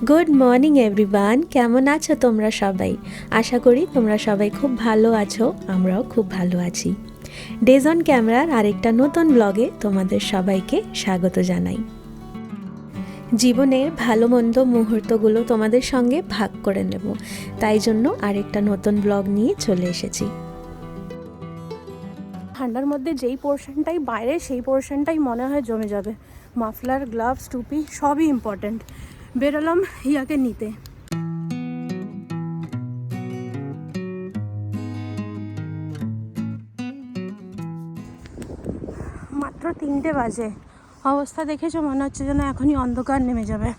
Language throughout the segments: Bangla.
গুড মর্নিং এভরিওয়ান, কেমন আছো তোমরা সবাই? আশা করি তোমরা সবাই খুব ভালো আছো, আমরাও খুব ভালো আছি। ডেজ অন ক্যামেরার আরেকটা নতুন ব্লগে তোমাদের সবাইকে স্বাগত জানাই। জীবনের ভালো মন্দ মুহূর্তগুলো তোমাদের সঙ্গে ভাগ করে নেব, তাই জন্য আরেকটা নতুন ব্লগ নিয়ে চলে এসেছি। ঠান্ডার মধ্যে যেই পোর্শনটাই বাইরে সেই পোর্শনটাই মনে হয় জমে যাবে। মাফলার, গ্লাভস, টুপি সবই ইম্পর্ট্যান্ট। বেরোলাম হিয়াকে নিতে। মাত্র 3টে বাজে, অবস্থা দেখেছো? মনে হচ্ছে যেন এখনই অন্ধকার নেমে যাবে।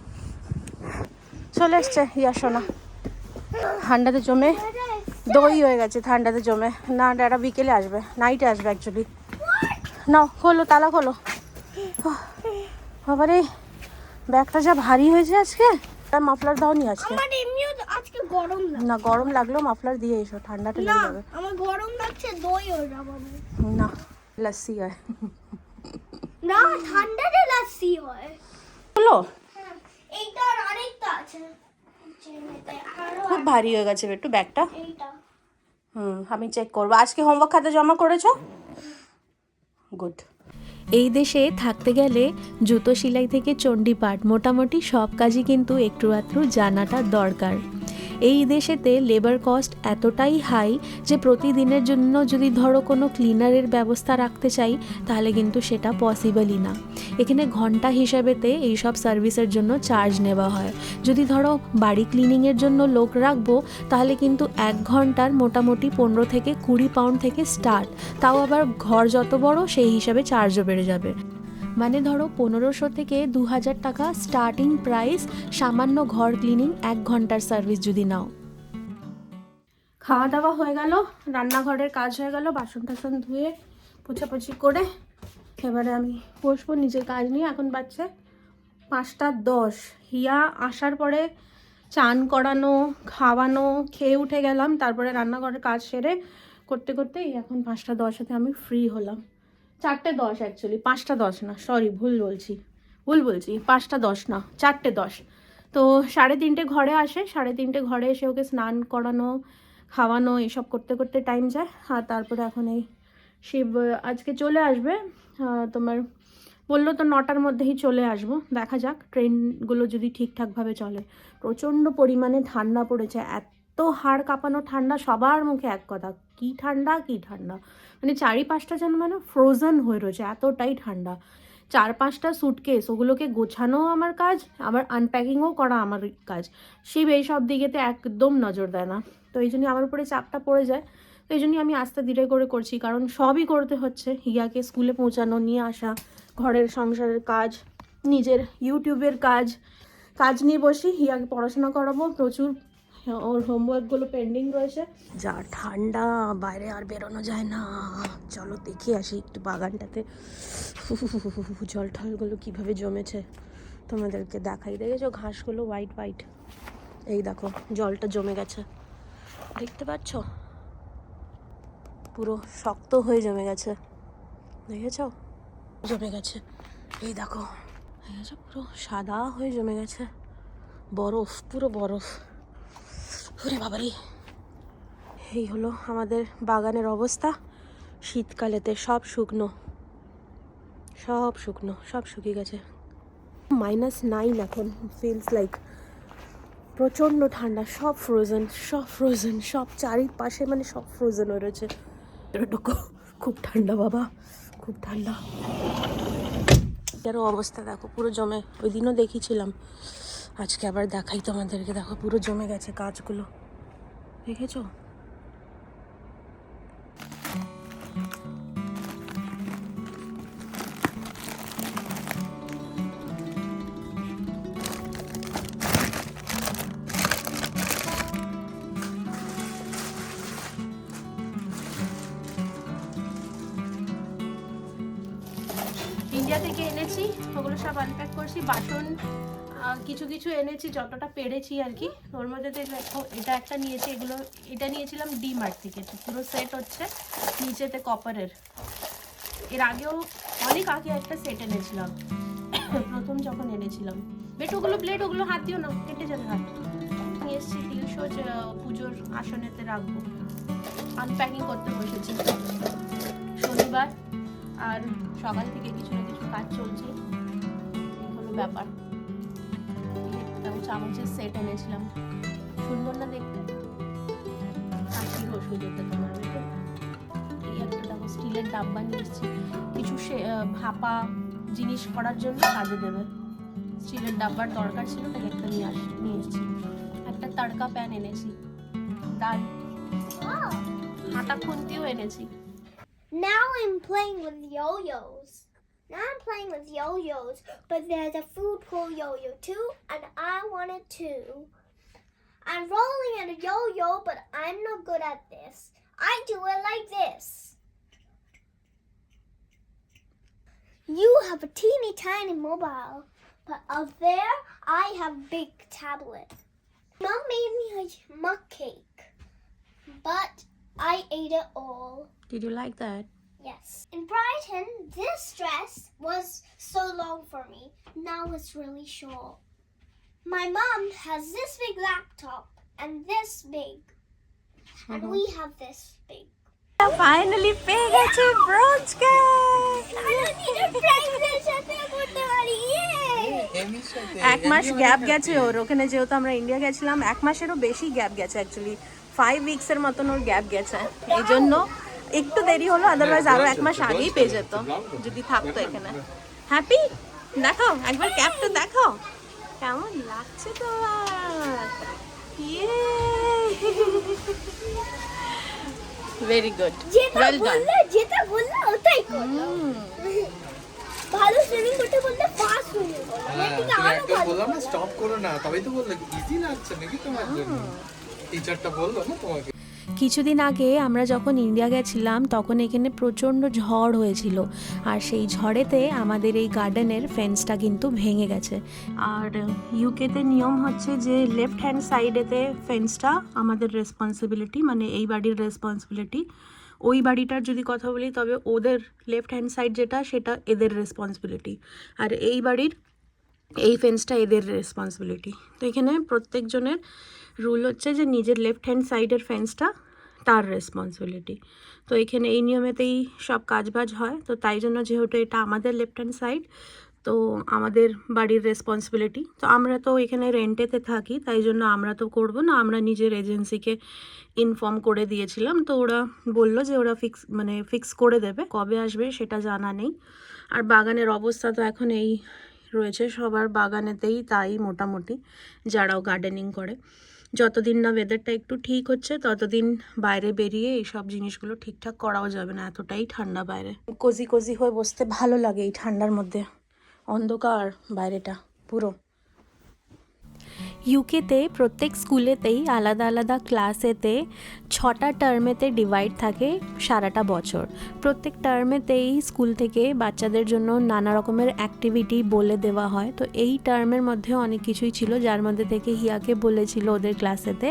চলে এসছে হিয়া সোনা, ঠান্ডাতে জমে দই হয়ে গেছে। ঠান্ডাতে জমে না, ড্যাডা বিকেলে আসবে, নাইটে আসবে অ্যাকচুয়ালি। নাও খোলো, তালা খোলো। বাবারে ব্যাগটা যা ভারী হয়েছে আজকে। মাফলার দাও নি আজকে? আমার এমনিও আজকে গরম লাগছে। না, গরম লাগলেও মাফলার দিয়ে এসো, ঠান্ডাটা লেগে যাবে। আমার গরম লাগছে, দই হয়ে যাবে। না, লস্যি হয়। না, ঠান্ডাতে লাসি হয়। বলো, এইটা আর আরেকটা আছে। খুব ভারী হয়ে গেছে একটু ব্যাগটা। এইটা আমি চেক করবো। আজকে হোমওয়ার্ক খাতা জমা করেছো? গুড। এই দেশে থাকতে গেলে জুতো সেলাই থেকে চণ্ডীপাঠ মোটামুটি সব কাজই কিন্তু একটু আধটু জানাটা দরকার। এই দেশেতে লেবার কস্ট এতটাই হাই যে প্রতিদিনের জন্য যদি ধরো কোনো ক্লিনারের ব্যবস্থা রাখতে চাই তাহলে কিন্তু সেটা পসিবলই না। এখানে ঘন্টা হিসাবেতে এই সব সার্ভিসের জন্য চার্জ নেওয়া হয়। যদি ধরো বাড়ি ক্লিনিংয়ের জন্য লোক রাখবো তাহলে কিন্তু 1 ঘন্টার মোটামুটি 15 থেকে 20 পাউন্ড থেকে স্টার্ট। তাও আবার ঘর যত বড় সেই হিসাবে চার্জও বেড়ে যাবে। মানে ধরো 1500 থেকে 2000 টাকা স্টার্টিং প্রাইস সামান্য ঘর ক্লিনিং 1 ঘন্টার সার্ভিস যদি নাও। খাওয়া দাওয়া হয়ে গেল, রান্নাঘরের কাজ হয়ে গেল, বাসন টাসন ধুয়ে পোছাপুছি করে এবারে আমি বসবো নিজের কাজ নিয়ে। এখন বাজছে 5টা 10। হিয়া আসার পরে চান করানো, খাওয়ানো, খেয়ে উঠে গেলাম, তারপরে রান্নাঘরের কাজ সেরে করতে করতেই এখন 5টা 10 আমি ফ্রি হলাম। 4টে 10 অ্যাকচুয়ালি, 5টা 10 না, সরি ভুল বলছি 5টা 10 না, 4টে 10। তো 3:30 ঘরে আসে, 3:30 ঘরে এসে ওকে স্নান করানো, খাওয়ানো এসব করতে করতে টাইম যায়। আর তারপরে এখন এই শিব আজকে চলে আসবে, তোমার বললো তো 9টার মধ্যেই চলে আসবো। দেখা যাক ট্রেনগুলো যদি ঠিকঠাকভাবে চলে। প্রচণ্ড পরিমাণে ঠান্ডা পড়েছে, এত হাড় কাঁপানো ঠান্ডা, সবার মুখে এক কথা, কি ঠান্ডা কি ঠান্ডা। মানে চারিপাশটা যেন মানে ফ্রোজেন হয়ে রয়েছে, এতটাই ঠান্ডা। 4-5টা সুটকেস, ওগুলোকে গোছানোও আমার কাজ, আবার আনপ্যাকিংও করা আমার কাজ। শিব এই সব দিকেতে একদম নজর দেয় না, তো এই জন্যই আমার উপরে চাপটা পড়ে যায়। তো এই জন্যই আমি আস্তে ধীরে করে করছি, কারণ সবই করতে হচ্ছে। হিয়াকে স্কুলে পৌঁছানো, নিয়ে আসা, ঘরের সংসারের কাজ, নিজের ইউটিউবের কাজ নিয়ে বসি। হিয়াকে পড়াশোনা করাবো, প্রচুর ওর হোমওয়ার্কগুলো পেন্ডিং রয়েছে। যা ঠান্ডা, বাইরে আর বেরোনো যায় না। চলো দেখে আসি একটু বাগানটাতে জল ঠলগুলো কীভাবে জমেছে তোমাদেরকে দেখাই। দেখেছো ঘাসগুলো হোয়াইট হোয়াইট, এই দেখো জলটা জমে গেছে, দেখতে পাচ্ছ? পুরো শক্ত হয়ে জমে গেছে, দেখেছো? জমে গেছে, এই দেখো, দেখেছো? পুরো সাদা হয়ে জমে গেছে, বরফ, পুরো বরফ। ওরে বাবারে, এই হলো আমাদের বাগানের অবস্থা। শীতকালেতে সব শুকনো, সব শুকিয়ে গেছে। -9 এখন, ফিলস লাইক প্রচণ্ড ঠান্ডা, সব ফ্রোজেন, সব চারিপাশে মানে সব ফ্রোজেন হয়ে রয়েছে। খুব ঠান্ডা বাবা, খুব ঠান্ডা। এরও অবস্থা দেখো, পুরো জমে। ওই দিনও দেখিয়েছিলাম, আজকে আবার দেখাই তোমাদেরকে। দেখো পুরো জমে গেছে গাছগুলো, দেখেছো? ইন্ডিয়া থেকে এনেছি, ওগুলো সব আনপ্যাক করছি। বাসন কিছু এনেছি, যতটা পেরেছি আর কি। ওর মধ্যে দেখো এটা একটা নিয়েছি, এটা নিয়েছিলাম ডি-মার্ট থেকে। পুরো সেট হচ্ছে, নিচেতে কপারের। এর আগেও অনেক আগে একটা সেট এনেছিলাম, প্রথম যখন এনেছিলাম। বেট ওগুলো প্লেট ওগুলো হাত দিও না, কেটে যাবে হাত। নিয়ে এসছি তিলশোজ পুজোর আসনেতে রাখবো। আনপ্যাকিং করতে বসেছি। শনিবার আর সকাল থেকে কিছু না কিছু কাজ চলছে, এই হলো ব্যাপার। চামচের সেট এনেছিলাম, সুন্দর না দেখতে? কাশির ওষুধ হতে তোমার বেটে। এই একটা দেখো স্টিলের ডাব্বা নিয়ে এসেছি, কিছু ভাপা জিনিস করার জন্য কাজে দেবে। স্টিলের ডাব্বার দরকার ছিল, তাই একটা নিয়ে এসেছি। একটা তাড়কা প্যান এনেছি, ডাল, আটা খুন্তিও এনেছি। Now I'm playing with yo-yos. Now I'm playing with yo-yos, but there's a food called yo-yo too, and I want it too. I'm rolling in a yo-yo, but I'm not good at this. I do it like this. You have a teeny tiny mobile, but up there I have big tablet. Mom made me a mug cake, but I ate it all. Did you like that? Yes. In Brighton, this dress was so long for me. Now it's really short. My mom has this big laptop and this big. And we have this big. Finally পেয়ে গেছে bronze cake. I don't need a prize সাথে করতে পারি। এক মাস গ্যাপ গেছে ওর, ওখানে যেহেতু আমরা ইন্ডিয়া গেছিলাম, এক মাসেরও বেশি গ্যাপ গেছে, অ্যাকচুয়ালি 5 উইকসের মতন ওর গ্যাপ গেছে। এই জন্য একটু দেরি হলো, আদারওয়াইজ আরো এক মাস আগেই পেয়ে যেত যদি থাকতো এখানে। হ্যাপি? দেখো একবার ক্যাপটা দেখো কেমন লাগছে তোমার। Very good, well done. যেটা বললে ওটাই করো। ভালো সুইমিং করতে বললে ফাস্ট সুইমিং করো। একটা বললাম না স্টপ করো না, তবেই তো বললে ইজি লাগছে নাকি তোমার জন্য। টিচারটা বললো না তোমাকে। কিছুদিন আগে আমরা যখন ইন্ডিয়া গেছিলাম তখন এখানে প্রচণ্ড ঝড় হয়েছিল, আর সেই ঝড়েতে আমাদের এই গার্ডেনের ফেন্সটা কিন্তু ভেঙে গেছে। আর ইউকেতে নিয়ম হচ্ছে যে লেফট হ্যান্ড সাইডেতে ফেন্সটা আমাদের রেসপন্সিবিলিটি, মানে এই বাড়ির রেসপন্সিবিলিটি। ওই বাড়িটার যদি কথা বলি তবে ওদের লেফট হ্যান্ড সাইড যেটা সেটা এদের রেসপন্সিবিলিটি, আর এই বাড়ির এই ফেন্সটা এদের রেসপন্সিবিলিটি। তো এখানে প্রত্যেকজনের রুল হচ্ছে যে নিজের লেফট হ্যান্ড সাইডের ফেন্সটা তার রেসপন্সিবিলিটি। তো এখানে এই নিয়মেতেই সব কাজবাজ হয়। তো তাই জন্য যেহেতু এটা আমাদের লেফট হ্যান্ড সাইড, তো আমাদের বাড়ির রেসপন্সিবিলিটি। তো আমরা তো এখানে রেন্টেতে থাকি, তাই জন্য আমরা তো করব না, আমরা নিজের এজেন্সিকে ইনফর্ম করে দিয়েছিলাম। তো ওরা বললো যে ওরা ফিক্স করে দেবে, কবে আসবে সেটা জানা নেই। আর বাগানের অবস্থা তো এখন এই রয়েছে, সবার বাগানেতেই তাই মোটামুটি, যারাও গার্ডেনিং করে। যতদিন না ওয়েদারটা একটু ঠিক হচ্ছে ততদিন বাইরে বেরিয়ে এইসব জিনিসগুলো ঠিকঠাক করাও যাবে না, এতটাই ঠান্ডা বাইরে। কোজি কোজি হয়ে বসতে ভালো লাগে এই ঠান্ডার মধ্যে, অন্ধকার বাইরেটা পুরো। ইউকেতে প্রত্যেক স্কুলেতেই আলাদা আলাদা ক্লাসেতে 6টা টার্মেতে ডিভাইড থাকে সারাটা বছর। প্রত্যেক টার্মেতেই স্কুল থেকে বাচ্চাদের জন্য নানা রকমের অ্যাক্টিভিটি বলে দেওয়া হয়। তো এই টার্মের মধ্যে অনেক কিছুই ছিল, যার মধ্যে থেকে হিয়াকে বলেছিল ওদের ক্লাসেতে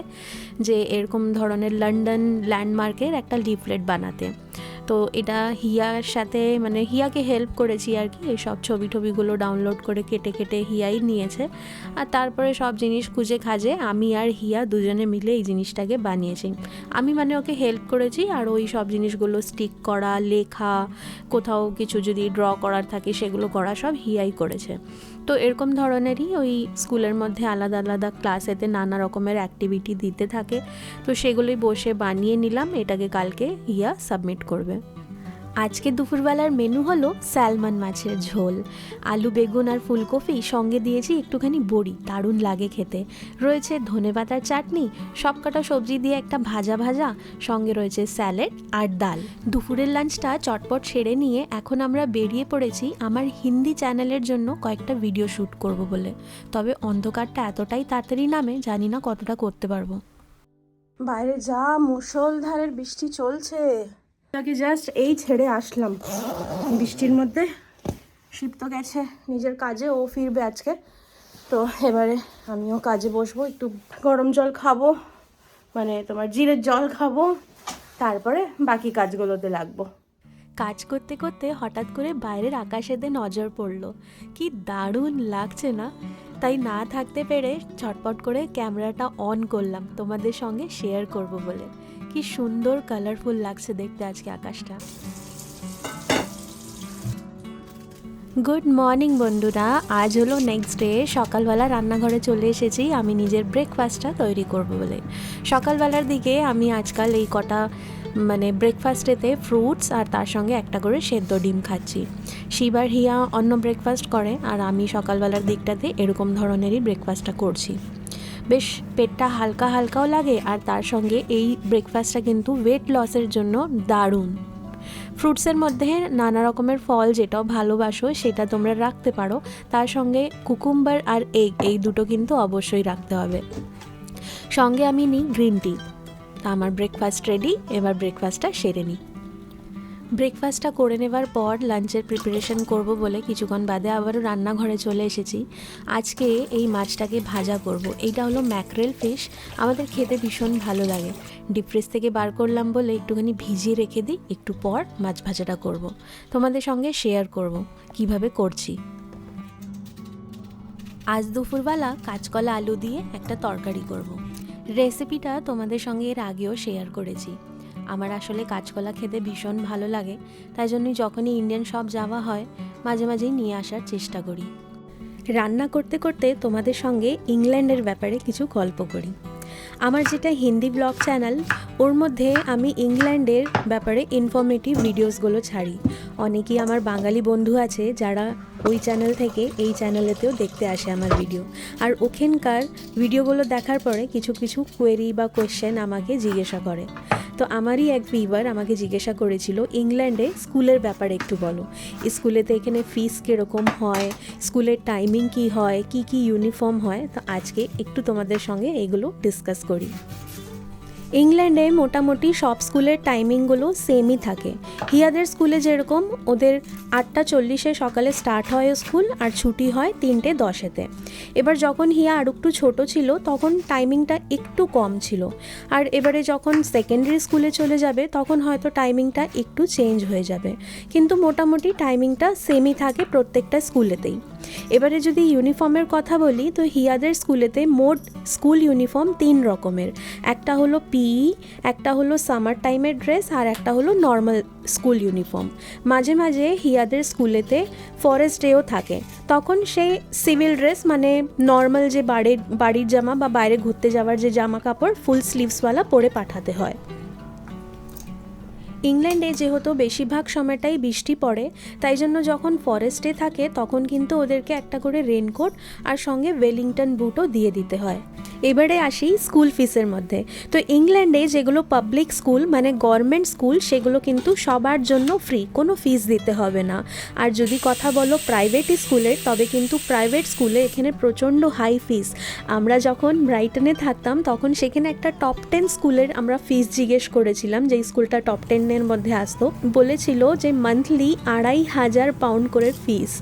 যে এরকম ধরনের লন্ডন ল্যান্ডমার্কের একটা লিফলেট বানাতে। তো এটা হিয়ার সাথে মানে হিয়াকে হেল্প করেছি আর কি, এইসব ছবিগুলো ডাউনলোড করে কেটে কেটে হিয়াই নিয়েছে। আর তারপরে সব জিনিস খুঁজে খাজে আমি আর হিয়া দুজনে মিলে এই জিনিসটাকে বানিয়েছি। আমি মানে ওকে হেল্প করেছি, আর ওই সব জিনিসগুলো স্টিক করা, লেখা, কোথাও কিছু যদি ড্র করার থাকে সেগুলো করা সব হিয়াই করেছে। তো এরকম ধরনেরই ওই স্কুলের মধ্যে আলাদা আলাদা ক্লাসেতে নানা রকমের অ্যাক্টিভিটি দিতে থাকে। তো সেগুলোই বসে বানিয়ে নিলাম, এটাকে কালকে হিয়া সাবমিট করবে। আজকে দুপুরবেলার মেনু হলো স্যালমন মাছের ঝোল, আলু বেগুন আর ফুলকপি, সঙ্গে দিয়েছি একটুখানি বড়ি, দারুণ লাগে খেতে। রয়েছে ধনেপাতার চাটনি, সবকটা সবজি দিয়ে একটা ভাজা ভাজা, সঙ্গে রয়েছে স্যালাড আর ডাল। দুপুরের লাঞ্চটা চটপট সেরে নিয়ে এখন আমরা বেরিয়ে পড়েছি আমার হিন্দি চ্যানেলের জন্য কয়েকটা ভিডিও শ্যুট করব বলে। তবে অন্ধকারটা এতটাই তাড়াতাড়ি নামে, জানি না কতটা করতে পারবো। বাইরে যা মুষলধারের বৃষ্টি চলছে, জাস্ট এই ছেড়ে আসলাম বৃষ্টির মধ্যে। শিব তো গেছে নিজের কাজে, ও ফিরবে আজকে। তো এবারে আমিও কাজে বসবো, একটু গরম জল খাবো, মানে তোমার জিরের জল খাবো, তারপরে বাকি কাজগুলোতে লাগবো। কাজ করতে করতে হঠাৎ করে বাইরের আকাশেতে নজর পড়লো, কি দারুণ লাগছে না? তাই না থাকতে পেরে ঝটপট করে ক্যামেরাটা অন করলাম তোমাদের সঙ্গে শেয়ার করব বলে। কি সুন্দর কালারফুল লাগছে দেখতে আজকে আকাশটা। গুড মর্নিং বন্ধুরা, আজ হলো নেক্সট ডে। সকালবেলা রান্নাঘরে চলে এসেছি আমি নিজের ব্রেকফাস্টটা তৈরি করব বলে। সকালবেলার দিকে আমি আজকাল এই কটা ব্রেকফাস্টেতে ফ্রুটস আর তার সঙ্গে একটা করে সেদ্ধ ডিম খাচ্ছি। শিবার হিয়া অন্য ব্রেকফাস্ট করে আর আমি সকালবেলার দিকটাতে এরকম ধরনেরই ব্রেকফাস্টটা করছি। বেশ পেটটা হালকা হালকাও লাগে আর তার সঙ্গে এই ব্রেকফাস্টটা কিন্তু ওয়েট লসের জন্য দারুণ। ফ্রুটসের মধ্যে নানা রকমের ফল যেটাও ভালোবাসো সেটা তোমরা রাখতে পারো, তার সঙ্গে কুকুম্বার আর এগ, এই দুটো কিন্তু অবশ্যই রাখতে হবে। সঙ্গে আমি নিই গ্রিন টি। আমার ব্রেকফাস্ট রেডি, এবার ব্রেকফাস্টটা সেরে নিই। ব্রেকফাস্টটা করে নেবার পর লাঞ্চের প্রিপারেশন করব বলে কিছুক্ষণ বাদে আবারও রান্নাঘরে চলে এসেছি। আজকে এই মাছটাকে ভাজা করব। এইটা হলো ম্যাকরেল ফিশ, আমাদের খেতে ভীষণ ভালো লাগে। ডিপ ফ্রিজ থেকে বার করলাম বলে একটুখানি ভিজিয়ে রেখে দিই, একটু পর মাছ ভাজাটা করব। তোমাদের সঙ্গে শেয়ার করব কিভাবে করছি। আজ দুপুরবেলা কাঁচকলা আলু দিয়ে একটা তরকারি করব। রেসিপিটা তোমাদের সঙ্গে এর আগেও শেয়ার করেছি। আমার আসলে কাঁচকলা খেতে ভীষণ ভালো লাগে, তাই জন্যই যখনই ইন্ডিয়ান শপ যাওয়া হয় মাঝে মাঝেই নিয়ে আসার চেষ্টা করি। রান্না করতে করতে তোমাদের সঙ্গে ইংল্যান্ডের ব্যাপারে কিছু গল্প করি। আমার যেটা হিন্দি ব্লগ চ্যানেল, ওর মধ্যে আমি ইংল্যান্ডের ব্যাপারে ইনফরমেটিভ ভিডিওসগুলো ছাড়ি। অনেকেই আমার বাঙালি বন্ধু আছে যারা ওই চ্যানেল থেকে এই চ্যানেলেতেও দেখতে আসে আমার ভিডিও, আর ওখানকার ভিডিওগুলো দেখার পরে কিছু কিছু কোয়েরি বা কোয়েশ্চেন আমাকে জিজ্ঞাসা করে। তো আমারই এক ভিউয়ার আমাকে জিজ্ঞাসা করেছিল, ইংল্যান্ডে স্কুলের ব্যাপারে একটু বলো। স্কুলেতে এখানে ফিস কীরকম হয়, স্কুলের টাইমিং কি হয়, কি কি ইউনিফর্ম হয়। তো আজকে একটু তোমাদের সঙ্গে এগুলো ডিসকাস করি। ইংল্যান্ডে মোটামুটি সব স্কুলের টাইমিংগুলো সেমই থাকে। হিয়াদের স্কুলে যেরকম ওদের 8:40 সকালে স্টার্ট হয় স্কুল আর ছুটি হয় 3:10। এবার যখন হিয়া আর একটু ছোটো ছিল তখন টাইমিংটা একটু কম ছিল, আর এবারে যখন সেকেন্ডারি স্কুলে চলে যাবে তখন হয়তো টাইমিংটা একটু চেঞ্জ হয়ে যাবে, কিন্তু মোটামুটি টাইমিংটা সেমই থাকে প্রত্যেকটা স্কুলেতেই। এবারে যদি ইউনিফর্মের কথা বলি, তো হিয়াদের স্কুলেতে মোট স্কুল ইউনিফর্ম 3 রকমের। একটা হলো পিই, একটা হলো সামার টাইমের ড্রেস, আর একটা হলো নর্মাল স্কুল ইউনিফর্ম। মাঝে মাঝে হিয়াদের স্কুলেতে ফরেস্ট ডেও থাকে, তখন সেই সিভিল ড্রেস নর্মাল যে বাড়ির জামা বা বাইরে ঘুরতে যাওয়ার যে জামা কাপড় ফুল স্লিভসওয়ালা পরে পাঠাতে হয়। ইংল্যান্ডে যেহেতু বেশিরভাগ সময়টাই বৃষ্টি পড়ে, তাই জন্য যখন ফরেস্টে থাকে তখন কিন্তু ওদেরকে একটা করে রেনকোট আর সঙ্গে ওয়েলিংটন বুটও দিয়ে দিতে হয়। এবারে আসি স্কুল ফিসের মধ্যে। তো ইংল্যান্ডে যেগুলো পাবলিক স্কুল গভর্নমেন্ট স্কুল, সেগুলো কিন্তু সবার জন্য ফ্রি, কোনো ফিস দিতে হবে না। আর যদি কথা বলো প্রাইভেট স্কুলের, তবে কিন্তু প্রাইভেট স্কুলে এখানে প্রচণ্ড হাই ফিস। আমরা যখন ব্রাইটনে থাকতাম তখন সেখানে একটা টপ 10 স্কুলের আমরা ফিস জিজ্ঞেস করেছিলাম, যে স্কুলটা টপ 10 মধ্যে আসতো। বলেছিল যে মান্থলি 2,500 পাউন্ড করে ফিস।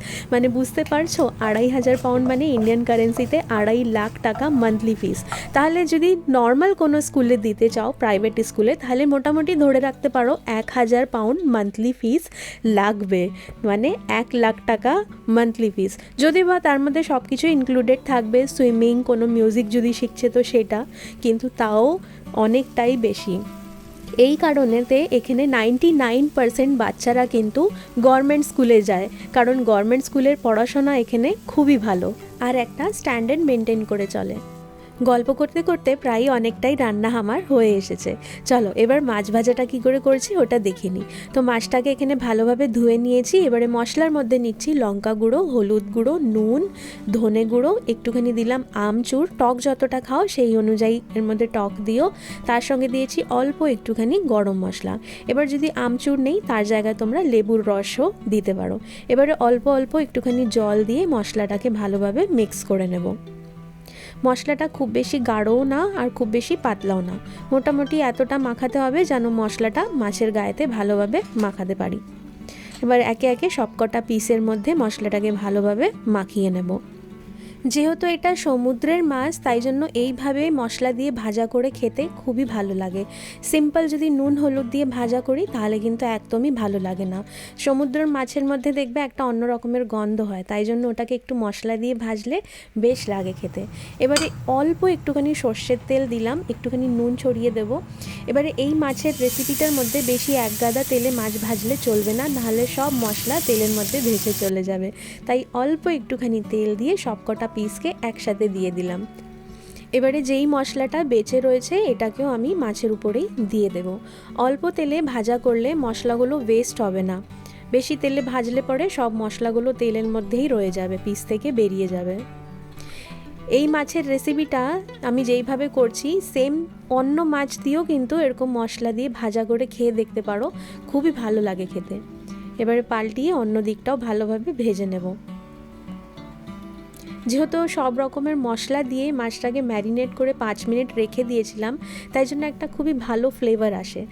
বুঝতে পারছো, 2,500 পাউন্ড ইন্ডিয়ান কারেন্সিতে 2.5 লাখ টাকা মান্থলি ফিস। তাহলে যদি নর্মাল কোনো স্কুলে দিতে চাও, প্রাইভেট স্কুলে, তাহলে মোটামুটি ধরে রাখতে পারো 1,000 পাউন্ড মান্থলি ফিস লাগবে, 1 লাখ টাকা মান্থলি ফিস। যদি বা তার মধ্যে সব কিছু ইনক্লুডেড থাকবে, সুইমিং, কোনো মিউজিক যদি শিখছে তো সেটা, কিন্তু তাও অনেকটাই বেশি। এই কারণেতে এখানে 99% বাচ্চারা কিন্তু গভর্নমেন্ট স্কুলে যায়, কারণ গভর্নমেন্ট স্কুলের পড়াশোনা এখানে খুবই ভালো আর একটা স্ট্যান্ডার্ড মেনটেন করে চলে। গল্প করতে করতে প্রায় অনেকটাই রান্না আমার হয়ে এসেছে। চলো এবার মাছ ভাজাটা কী করে করছি ওটা দেখে নিই। তো মাছটাকে এখানে ভালোভাবে ধুয়ে নিয়েছি। এবারে মশলার মধ্যে নিচ্ছি লঙ্কা গুঁড়ো, হলুদ গুঁড়ো, নুন, ধনে গুঁড়ো, একটুখানি দিলাম আমচুর। টক যতটা খাও সেই অনুযায়ী এর মধ্যে টক দিও। তার সঙ্গে দিয়েছি অল্প একটুখানি গরম মশলা। এবার যদি আমচুর নেই তার জায়গায় তোমরা লেবুর রসও দিতে পারো। এবারে অল্প অল্প একটুখানি জল দিয়ে মশলাটাকে ভালোভাবে মিক্স করে নেব। মশলাটা খুব বেশি গাঢ়ও না আর খুব বেশি পাতলাও না, মোটামুটি এতটা মাখাতে হবে যেন মশলাটা মাছের গায়েতে ভালোভাবে মাখাতে পারি। এবার একে একে সবকটা পিসের মধ্যে মশলাটাকে ভালোভাবে মাখিয়ে নেব। যেহেতু এটা সমুদ্রের মাছ তাই জন্য এইভাবে মশলা দিয়ে ভাজা করে খেতে খুবই ভালো লাগে। সিম্পল যদি নুন হলুদ দিয়ে ভাজা করি তাহলে কিন্তু একদমই ভালো লাগে না। সমুদ্রের মাছের মধ্যে দেখবে একটা অন্য রকমের গন্ধ হয়, তাই জন্য ওটাকে একটু মশলা দিয়ে ভাজলে বেশ লাগে খেতে। এবারে অল্প একটুখানি সর্ষের তেল দিলাম, একটুখানি নুন ছড়িয়ে দেব। এবারে এই মাছের রেসিপিটার মধ্যে বেশি এক গাদা তেলে মাছ ভাজলে চলবে না, নাহলে সব মশলা তেলের মধ্যে ভেসে চলে যাবে। তাই অল্প একটুখানি তেল দিয়ে সবকটা পিসকে একসাথে দিয়ে দিলাম। এবারে যেই মশলাটা বেঁচে রয়েছে এটাকেও আমি মাছের উপরেই দিয়ে দেব। অল্প তেলে ভাজা করলে মশলাগুলো ওয়েস্ট হবে না, বেশি তেলে ভাজলে পরে সব মশলাগুলো তেলের মধ্যেই রয়ে যাবে, পিস থেকে বেরিয়ে যাবে। এই মাছের রেসিপিটা আমি যেইভাবে করছি সেম অন্য মাছ দিয়েও কিন্তু এরকম মশলা দিয়ে ভাজা করে খেয়ে দেখতে পারো, খুবই ভালো লাগে খেতে। এবারে পাল্টিয়ে অন্য দিকটাও ভালোভাবে ভেজে নেব। যেহেতু সব রকমের মশলা দিয়ে মাছটাকে ম্যারিনেট করে 5 মিনিট রেখে দিয়েছিলাম, তাই জন্য একটা খুবই ভালো ফ্লেভার আসে।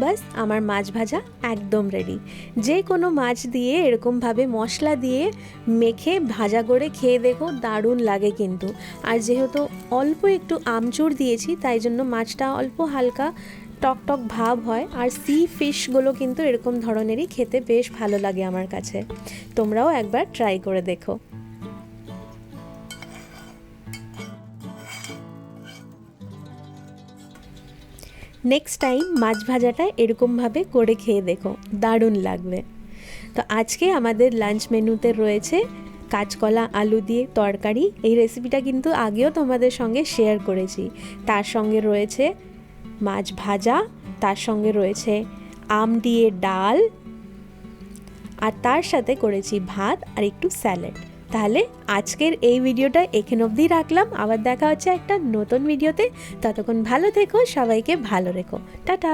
বাস আমার মাছ ভাজা একদম রেডি। যে কোনো মাছ দিয়ে এরকমভাবে মশলা দিয়ে মেখে ভাজা করে খেয়ে দেখো, দারুণ লাগে কিন্তু। আর যেহেতু অল্প একটু আমচুর দিয়েছি তাই জন্য মাছটা অল্প হালকা টক টক ভাব হয়। আর সি ফিশগুলো কিন্তু এরকম ধরনেরই খেতে বেশ ভালো লাগে আমার কাছে। তোমরাও একবার ট্রাই করে দেখো। নেক্সট টাইম মাছ ভাজাটা এরকমভাবে করে খেয়ে দেখো, দারুণ লাগবে। তো আজকে আমাদের লাঞ্চ মেনুতে রয়েছে কাঁচকলা আলু দিয়ে তরকারি। এই রেসিপিটা কিন্তু আগেও তোমাদের সঙ্গে শেয়ার করেছি। তার সঙ্গে রয়েছে মাছ ভাজা, তার সঙ্গে রয়েছে আম দিয়ে ডাল, আর তার সাথে করেছি ভাত আর একটু স্যালাড। তাহলে আজকের এই ভিডিওটা এখানে অবধি রাখলাম। আবার দেখা হচ্ছে একটা নতুন ভিডিওতে। ততক্ষণ ভালো থেকো, সবাইকে ভালো রেখো। টাটা।